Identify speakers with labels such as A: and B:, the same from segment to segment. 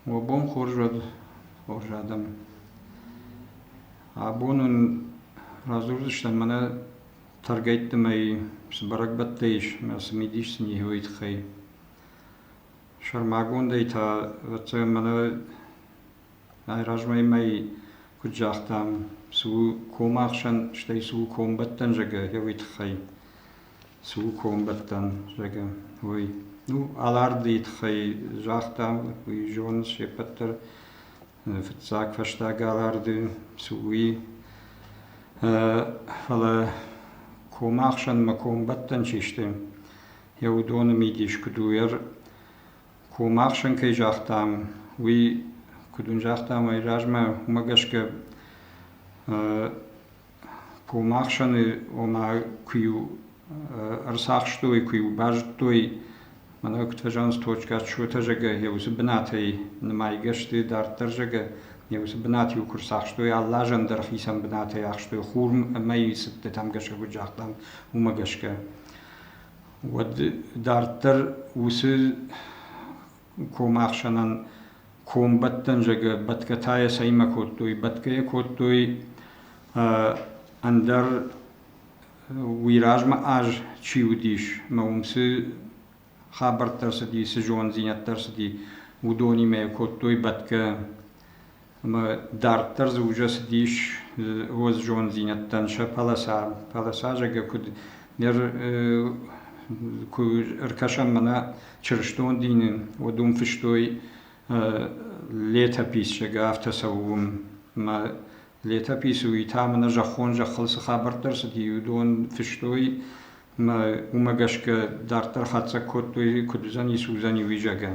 A: وبون خورج آدم. عبون رازوردشتن منا ترجيت ماي برك بتيش ما سميديش سني هويت خي. شرماغون ديتا وتر منا راجمي ماي كجاختام سو كوماخشن شتي سو كوم بتن جگه هويت خي. سو كوم بتن جگه هوي. نو alardiet gij zachtam, wie Jones, je Peter, verzaak verstak alardu, soei. Alle komachshan ma kom batten chiste. Jou doone midisch kuduer. Komachshan ke zachtam, wie kudun zachtam, wij rajma humagashke. Komachshan oma kuju arsachstoi, kuju bajtoi. من وقت فجانس توچکات شو تجگه یوز بناتی نمایگشتی در ترجگه یوز بناتی و کرساخشتوی الله جن در خیسم بناتی آخشتوی خورم مایی ست تام گشته بجاختم و مگشته ود در تر وسل کوماخشنن کوم بتن جگه بتکتای سیما کوتوی بتکه کوتوی اندر ویراج ما آج چیودیش ما ومسل خبر ترسدی سجون زینت ترسدی ودونی می کوتوی بدکه ما در ترز وجس دیش وز جون زینت تنشه پلسا جگه کد نر کو ارکشم منا چرشتون دینن و دوم فشتوی لیتا پیس جگه افتسوم ما لیتا پیسوی تا منا جخون جخلص خبر ترسدی ودون فشتوی ما ومگشک در ترخات کوتوی کدزنی سوزنی ویجگه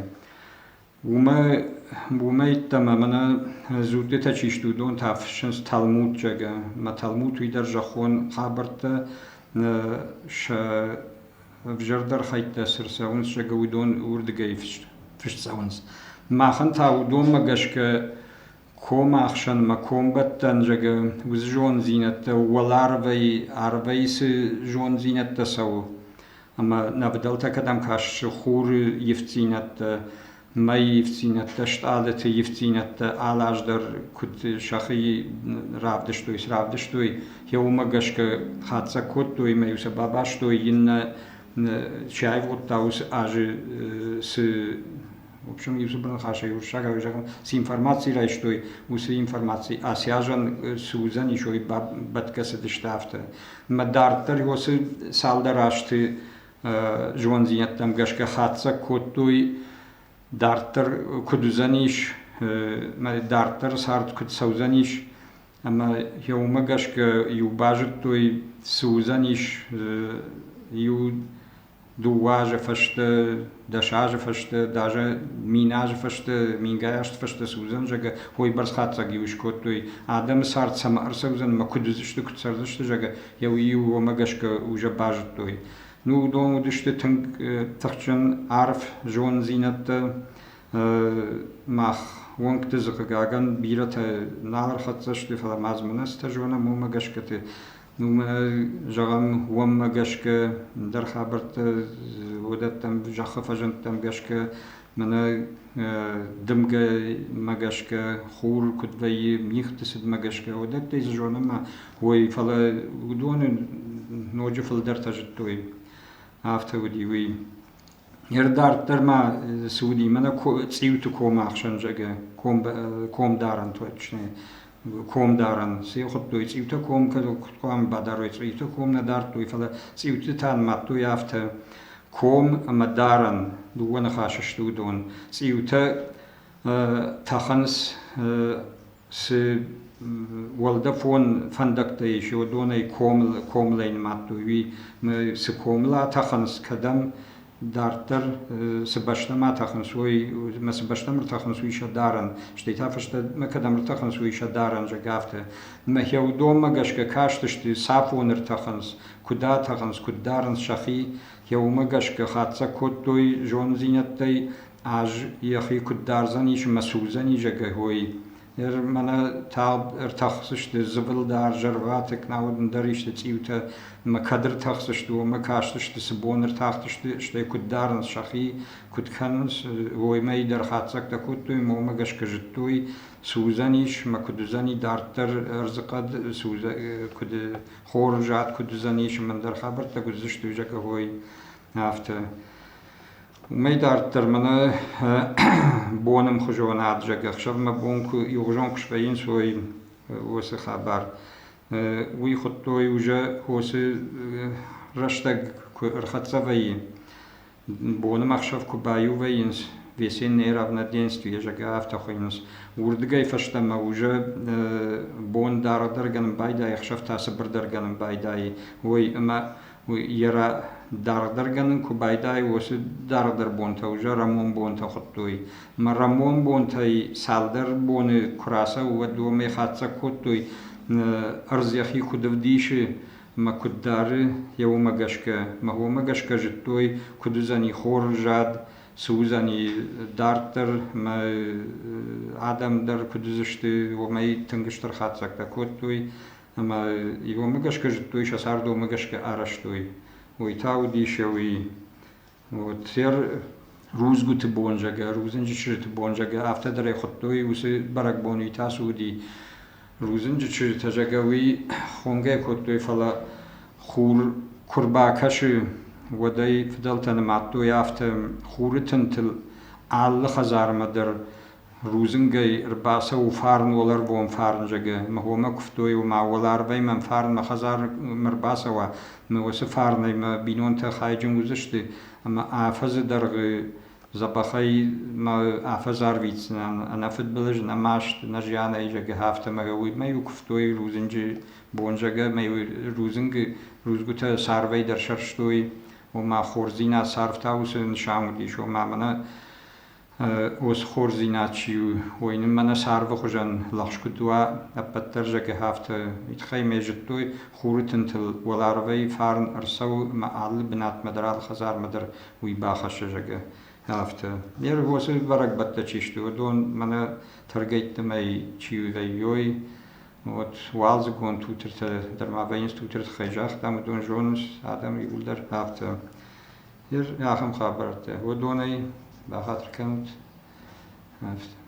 A: وما ایتما منا زوده تچیشتو دون تافشنس تلمود جگه ما تلمود وی در جخون خبرت ش وجردر خیت سرساونس جگه ودون وردگی فشت ساونس ما خن تا ودون مگشک کوم آخشن ما کوم بتن جگه وز جون زینت عربی س جون زینت سو اما نبدلت کدام کاش خور یفتینت ما یفتینت شتالت یفتینت علاج در کد شخی رافدشتوی یوم گشک خاطر کدوی ما یوسف باباشتوی این چای وقتاوس آج س В общем, я забыл хаша и уршага, я с информацией райштой, с информацией, а сяжан сузан еще и батка се дештафта. Мадартер его се салдарашты жонзинят там гашка хатса котой дартер кудузаниш, дартер сарт куд саузаниш, ама яума гашка юбажет той сузаниш ю دوواج فشته دشاج فشته داج میناج فشته مینگایشت فشته سوزن جگه هوی برس خاطر گیوش کوتوی آدم سارت سم ارسوزن مکدوزشت کتسردشت جگه یویو و مگش که اوج باجت توی نو دوم دشت تنگ تخچن عرف جون زینت مخ وانك تزق جاگن بیرت نهر خطشت فلا مازمنست جونا مو مگش که نوم جرام وام مجاشك در خبرت ودتم جخ فجنتم جاشك من دمج مجاشك خور كتبي ميختسد مجاشك ودت إذا جونا ما هو فلا ودون نوجه فل در تجتوي عفته ودي وي يردار در ما سودي من تسيوت كوم عشان جاك كوم دارن توتشني كوم دارن سي خطوي تسيوت كوم كذا كوم بداروي تسيوت كوم ندار توي فلا تسيوت تان ما توي عفته كوم أما دارن دوّن خاشش دون تسيوت تخنس س والدفون فندق تيش ودوني كوم لين ما توي سكوم لا تخنس كدم دارتر سباشتا ما تخنسوي ما سباشتا مرتخنسوي شدارن شتيتا فشتا ما كدا مرتخنسوي شدارن جافته ما هيو دوما گشك كاشتشتي صافو نرتخنس كدا تخنس كدارن شخي هيو ما گشك خاطسا كوتوي جون زينتي اج يخي كدارزني ش مسوزني جگه هوي مانا تاب ارتخصشت زبل دار جرواتك ناودن دريشت تيوتا ما كدر تخصشت وما كاشتشت سبون ارتخصشت شتي كدارن شخي كد كنس هوي ما يدر خاطسك تكوتوي ما گشك جتوي سوزنيش ما كدزني دارتر ارزقد سوز كد خورجات كدزنيش من در خبر تگزشت جگه هوي هفته ما دارتر منا بونم خجوان عاد جگه خشب ما بونكو يوجون كشبين سوي وس خبر وي خطوي وجا وس رشتگ رخصة وين بونم خشب كبايو وينس ويسين نيرافنا دينستوي جگه افتخينس وردگاي فشتم وجا بون داردرگن بايداي خشب تاسبر درگن بايداي وي اما يرى داردرگن كوبايداي وس داردر بونتا وجا رامون بونتا خطوي ما رامون بونتا سالدر بون كراسة ودو مي خاطسا كوتوي ارزيخي كدفديش ما كدار يو ما گشك ما هو ما گشك جتوي كدزاني خور جاد سوزاني دارتر ما آدم در كدزشتي وما تنگشتر خاطسا كوتوي اما يو ما گشك جتوي شساردو ما گشك ارشتوي ويتاو ديشوي وتير روز قلت بونجاga روزنج شرت بونجاga after دري خطوي وسي برك بوني تاسو دي روزنج شرت جاگوي خونگه كوتوي فلا خور كرباكش وداي فدلتن ماتو يافت خورتن تل على خزار مدر روزنجي رباسة وفارن ولر بوم فارن جگه ما هو ما كفتوي وما ولار بي من فارن ما خزار مرباسة و ما وسفارن ما بينون تخايجن وزشتي اما آفز درغ زبخي ما آفز عربيتسن انا فد بلجن اماشت نجيانا جگه هافته ما هوي ما يكفتوي روزنجي بون جگه ما روزنجي روزگوتا ساروي در شرشتوي وما خورزينا سارفتاوس نشامو شو ما منا اوس خورزيناتشيو وين منا سارف خجن لخش كدوا ابتر جگه هافت يتخي ميجتوي خورتنتل ولارفي فارن ارسو ما عل بنات مدرال خزار مدر وي باخش جگه هافت ير وس برك بتچيشتو دون منا ترگيت مي چيو ويوي وت والز گون توتر در ما بينس توتر خيجاخ دام دون جونس ادم يقول در هافت ير ياخم خبرته ودوني بخاطر كنت عرفت